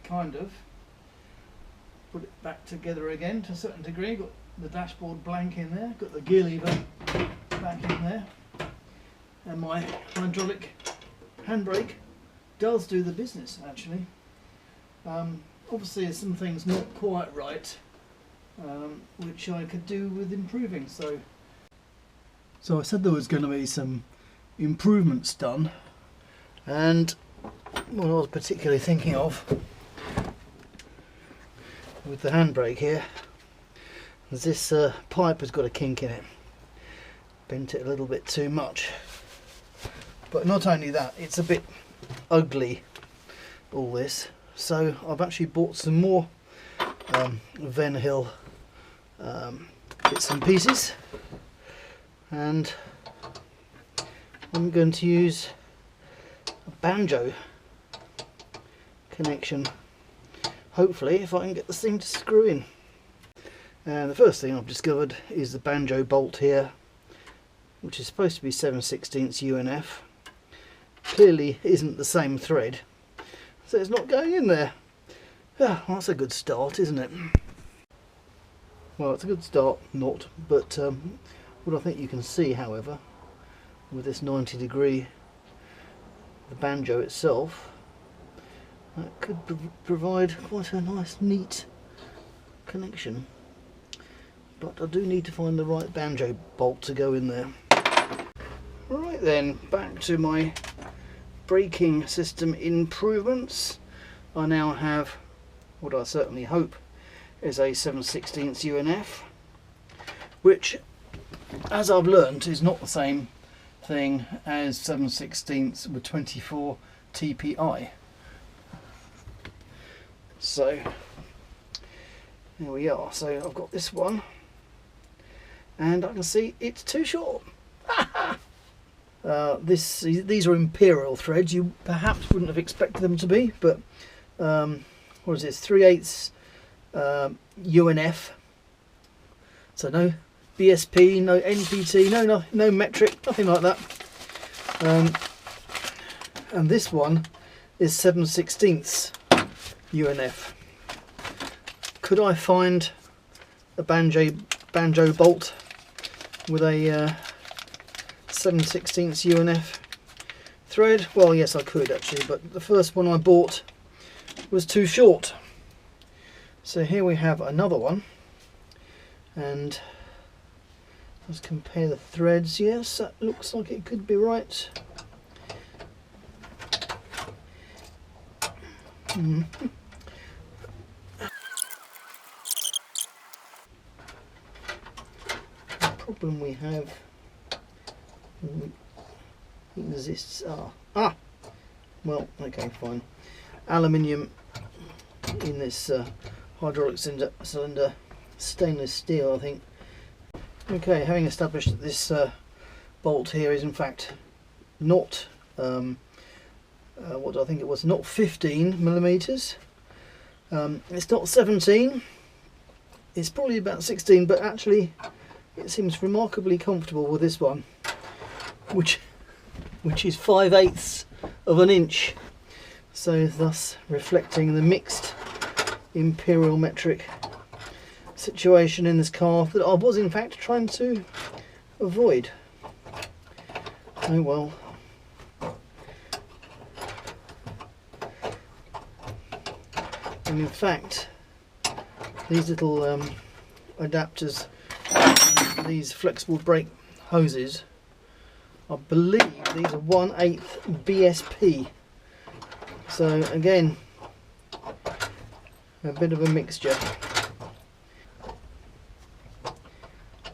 kind of put it back together again to a certain degree. Got the dashboard blank in there, got the gear lever back in there, and my hydraulic handbrake does do the business actually. Obviously there's some things not quite right, which I could do with improving. So I said there was going to be some improvements done, and what I was particularly thinking of with the handbrake here is this pipe has got a kink in it. Bent it a little bit too much. But not only that, it's a bit ugly, all this. So I've actually bought some more Ven Hill bits and pieces, and I'm going to use a banjo connection, hopefully, if I can get this thing to screw in. And the first thing I've discovered is the banjo bolt here, which is supposed to be 7/16 UNF. Clearly isn't the same thread, so it's not going in there. Ah, well, that's a good start, isn't it? Well, it's a good start, not, but what I think you can see, however, with this 90°, the banjo itself, that could provide quite a nice, neat connection. But I do need to find the right banjo bolt to go in there. Right then, back to my braking system improvements. I now have what I certainly hope is a 7/16 UNF, which, as I've learned, is not the same thing as 7/16 with 24 TPI. So there we are. So I've got this one, and I can see it's too short. These are imperial threads. You perhaps wouldn't have expected them to be, but what is this? 3/8 UNF. So no BSP, no NPT, no metric, nothing like that. And this one is 7/16 UNF. Could I find a banjo bolt with a 7/16 UNF thread? Well, yes, I could actually, but the first one I bought was too short. So here we have another one, and let's compare the threads. Yes, that looks like it could be right. The problem we have exists. Well, okay, fine. Aluminium in this hydraulic cylinder, stainless steel, I think. Okay, having established that this bolt here is in fact not what do I think it was, not 15mm. It's not 17, it's probably about 16, but actually it seems remarkably comfortable with this one, which is 5/8 of an inch, so thus reflecting the mixed imperial metric situation in this car that I was in fact trying to avoid. Oh well. And in fact, these little adapters, these flexible brake hoses, I believe these are 1/8 BSP. So again, a bit of a mixture.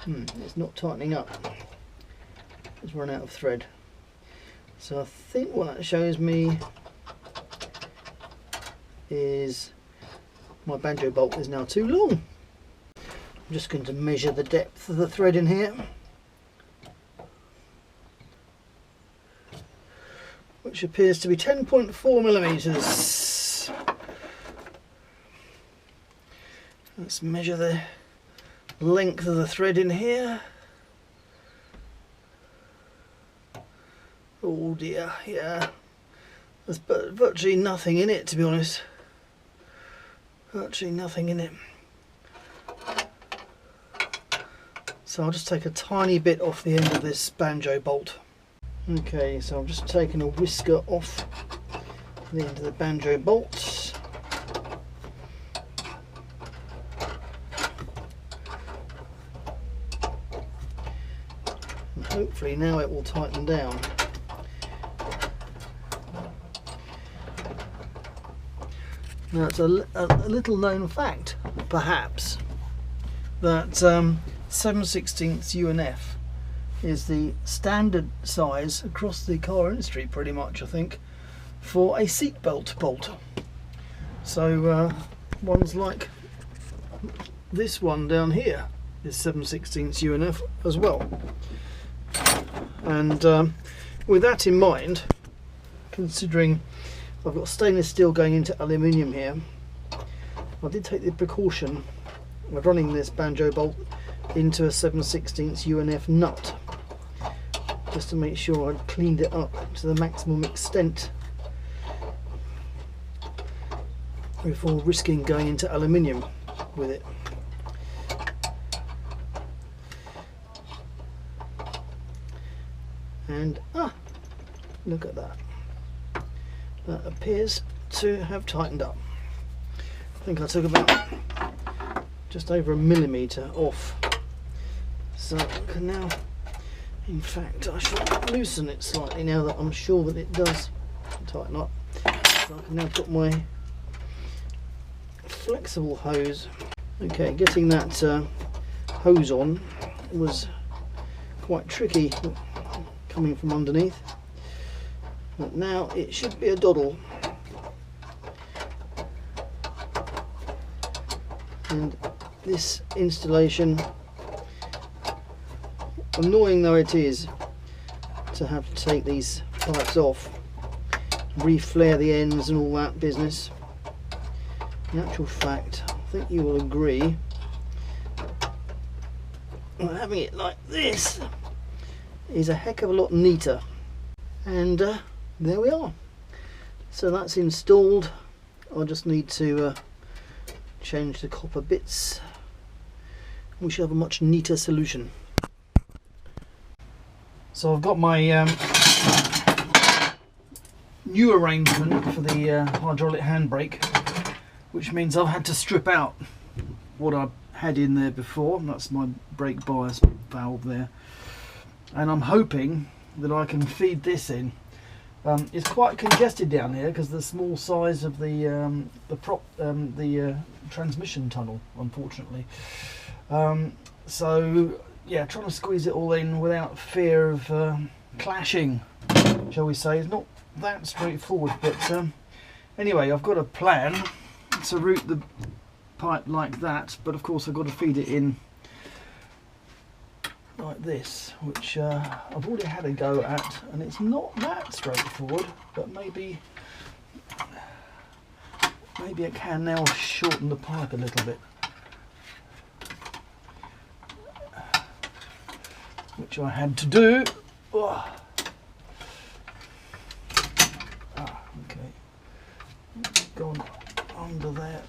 It's not tightening up. It's run out of thread. So I think what that shows me is my banjo bolt is now too long. I'm just going to measure the depth of the thread in here, which appears to be 10.4mm. Let's measure the length of the thread in here. Oh dear, yeah, there's virtually nothing in it, to be honest. Virtually nothing in it. So I'll just take a tiny bit off the end of this banjo bolt. Okay, so I'm just taking a whisker off the end of the banjo bolt. And hopefully now it will tighten down. Now it's a little known fact, perhaps, that 7/16 UNF is the standard size across the car industry, pretty much, I think, for a seatbelt bolt. So ones like this one down here is 7/16 UNF as well. And with that in mind, considering I've got stainless steel going into aluminium here, I did take the precaution of running this banjo bolt into a 7/16 UNF nut, just to make sure I'd cleaned it up to the maximum extent before risking going into aluminium with it. And look at that. That appears to have tightened up. I think I took about just over a millimetre off. So I can now, in fact, I should loosen it slightly now that I'm sure that it does tighten up. So I can now put my flexible hose. Okay, getting that hose on was quite tricky coming from underneath, but now it should be a doddle. And this installation, annoying though it is to have to take these pipes off, re-flare the ends and all that business, in actual fact, I think you will agree that having it like this is a heck of a lot neater. And there we are. So that's installed. I just need to change the copper bits. We should have a much neater solution. So I've got my new arrangement for the hydraulic handbrake, which means I've had to strip out what I had in there before. That's my brake bias valve there, and I'm hoping that I can feed this in. It's quite congested down here because of the small size of the transmission tunnel, unfortunately. So yeah, trying to squeeze it all in without fear of clashing, shall we say, is not that straightforward. But anyway, I've got a plan to route the pipe like that, but of course I've got to feed it in like this, which I've already had a go at, and it's not that straightforward, but maybe it can now shorten the pipe a little bit, which I had to do. Okay, it's gone under there.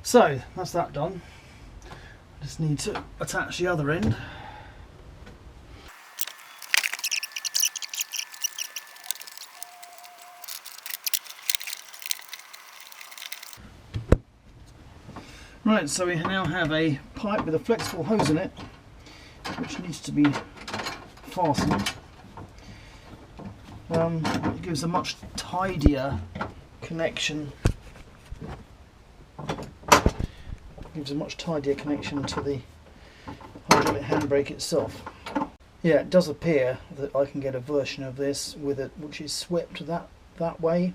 So that's that done. I just need to attach the other end. Right, so we now have a pipe with a flexible hose in it, which needs to be fastened. It gives a much tidier connection. Gives a much tidier connection to the hydraulic handbrake itself. Yeah, it does appear that I can get a version of this with it which is swept that way.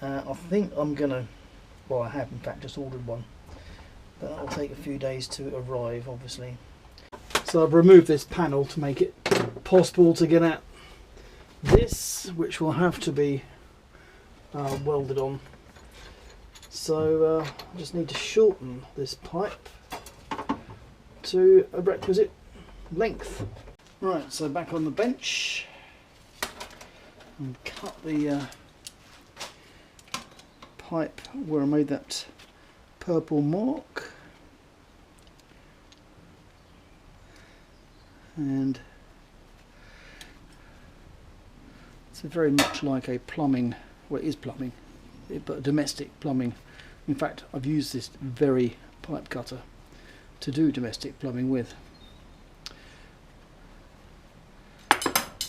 I think I'm gonna, well, I have in fact just ordered one, but that will take a few days to arrive, obviously. So I've removed this panel to make it possible to get at this, which will have to be welded on. So I just need to shorten this pipe to a requisite length. Right, so back on the bench and cut the pipe where I made that purple mark, and it's very much like a plumbing, well, it is plumbing, but domestic plumbing. In fact, I've used this very pipe cutter to do domestic plumbing with.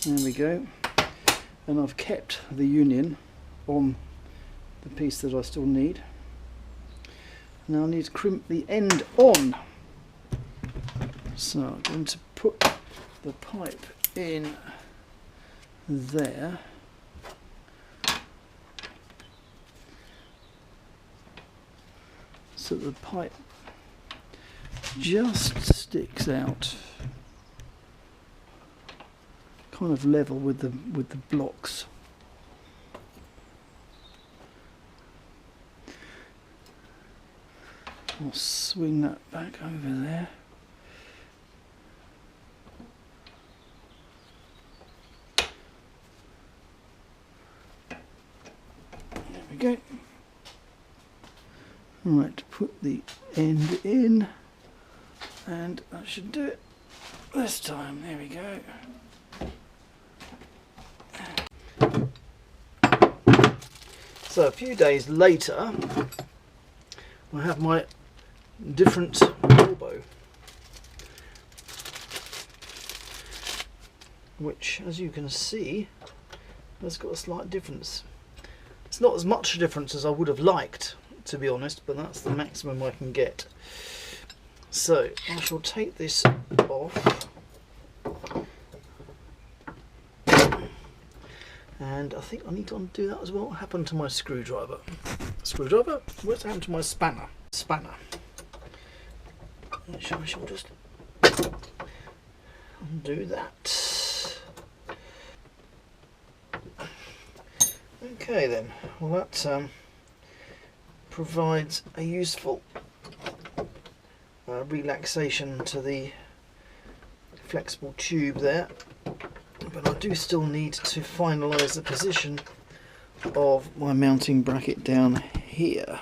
There we go, and I've kept the union on the piece that I still need. Now I need to crimp the end on, so I'm going to put the pipe in there, so the pipe just sticks out kind of level with the blocks. I'll swing that back over there. There we go. Right, put the end in, and that should do it this time. There we go. So a few days later, I have my different elbow, which, as you can see, has got a slight difference. It's not as much a difference as I would have liked, to be honest, but that's the maximum I can get. So I shall take this off, and I think I need to undo that as well. What happened to my screwdriver? Screwdriver? What's happened to my spanner? Spanner. I shall just undo that. Okay then, well that provides a useful relaxation to the flexible tube there, but I do still need to finalise the position of my mounting bracket down here.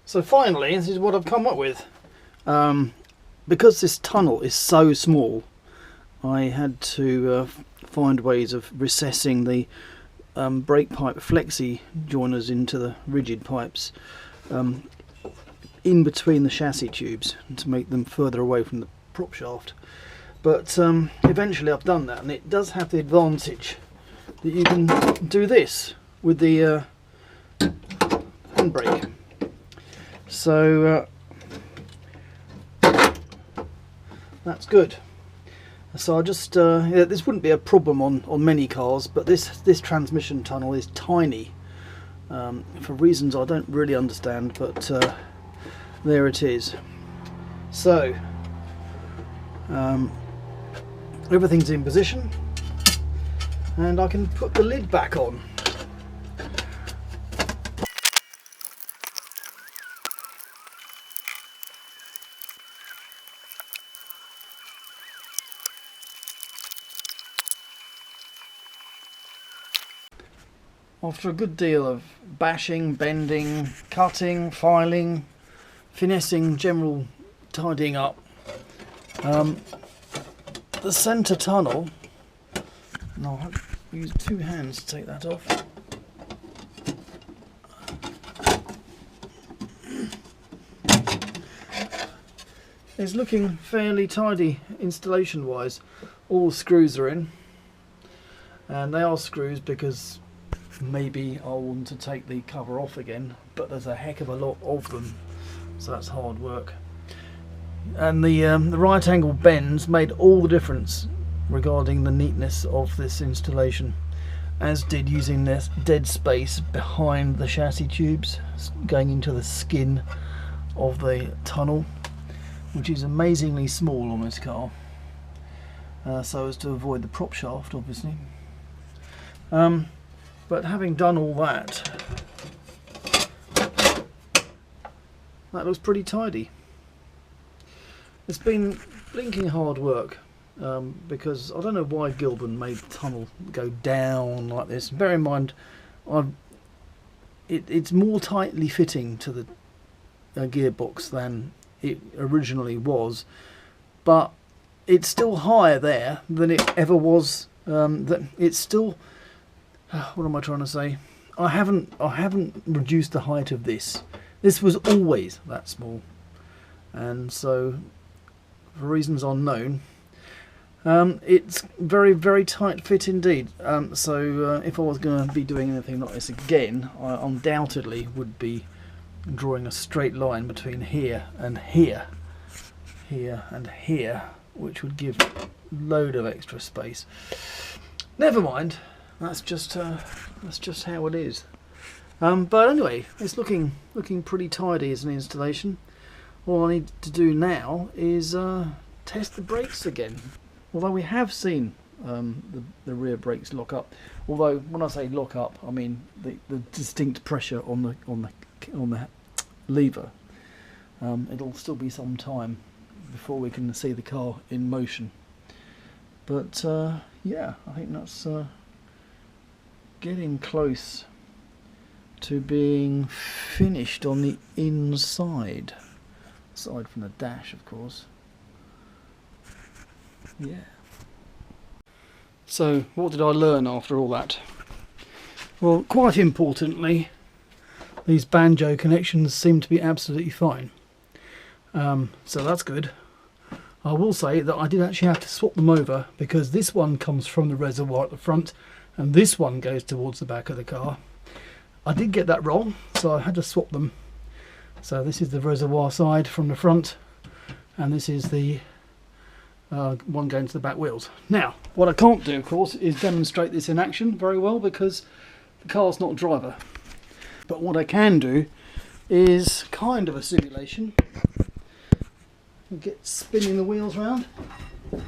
So finally, this is what I've come up with. Because this tunnel is so small, I had to find ways of recessing the brake pipe flexi joiners into the rigid pipes in between the chassis tubes to make them further away from the prop shaft. But eventually I've done that, and it does have the advantage that you can do this with the handbrake. So that's good. So I just yeah, this wouldn't be a problem on many cars, but this transmission tunnel is tiny for reasons I don't really understand, but there it is. So everything's in position, and I can put the lid back on. After a good deal of bashing, bending, cutting, filing, finessing, general tidying up, the centre tunnel, and I'll have to use two hands to take that off. It's looking fairly tidy installation wise. All the screws are in, and they are screws because maybe I'll want to take the cover off again, but there's a heck of a lot of them, so that's hard work. And the right angle bends made all the difference regarding the neatness of this installation, as did using this dead space behind the chassis tubes going into the skin of the tunnel, which is amazingly small on this car, so as to avoid the prop shaft obviously. But having done all that, that looks pretty tidy. It's been blinking hard work, because I don't know why Gilbern made the tunnel go down like this. Bear in mind, it's more tightly fitting to the gearbox than it originally was, but it's still higher there than it ever was. That it's still, what am I trying to say? I haven't reduced the height of this. This was always that small, and so for reasons unknown, it's very, very tight fit indeed. So if I was going to be doing anything like this again, I undoubtedly would be drawing a straight line between here and here, here and here, which would give a load of extra space. Never mind, that's just how it is. But anyway, it's looking pretty tidy as an installation. All I need to do now is test the brakes again. Although we have seen the rear brakes lock up. Although when I say lock up, I mean the distinct pressure on the lever. It'll still be some time before we can see the car in motion. But yeah, I think that's getting close to being finished on the inside, aside from the dash, of course. Yeah. So what did I learn after all that? Well, quite importantly, these banjo connections seem to be absolutely fine. So that's good. I will say that I did actually have to swap them over, because this one comes from the reservoir at the front and this one goes towards the back of the car. I did get that wrong, so I had to swap them. So this is the reservoir side from the front, and this is the one going to the back wheels. Now, what I can't do, of course, is demonstrate this in action very well, because the car's not a driver. But what I can do is kind of a simulation. Get spinning the wheels round, and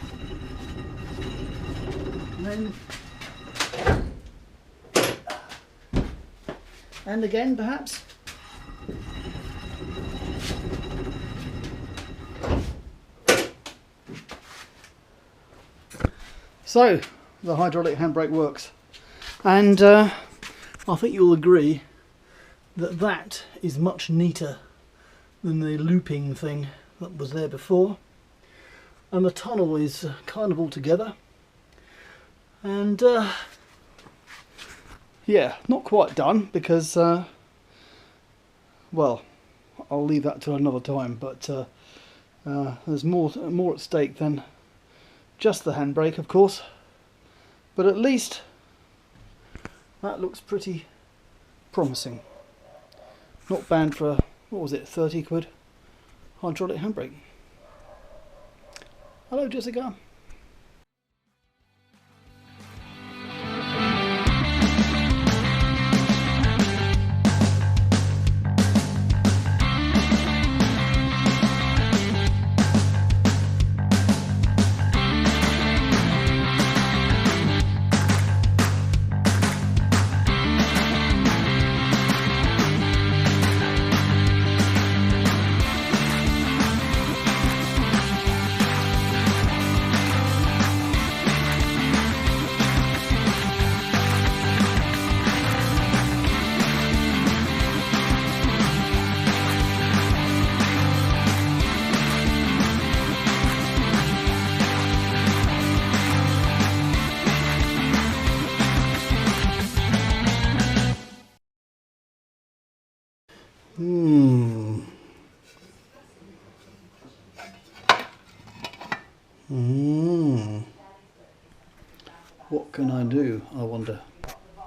then, and again perhaps. So the hydraulic handbrake works, and I think you'll agree that that is much neater than the looping thing that was there before, and the tunnel is kind of all together, and yeah, not quite done, because well, I'll leave that till another time, but there's more at stake than just the handbrake, of course. But at least that looks pretty promising. Not bad for, what was it, 30 quid hydraulic handbrake. Hello, Jessica. What can I do, I wonder?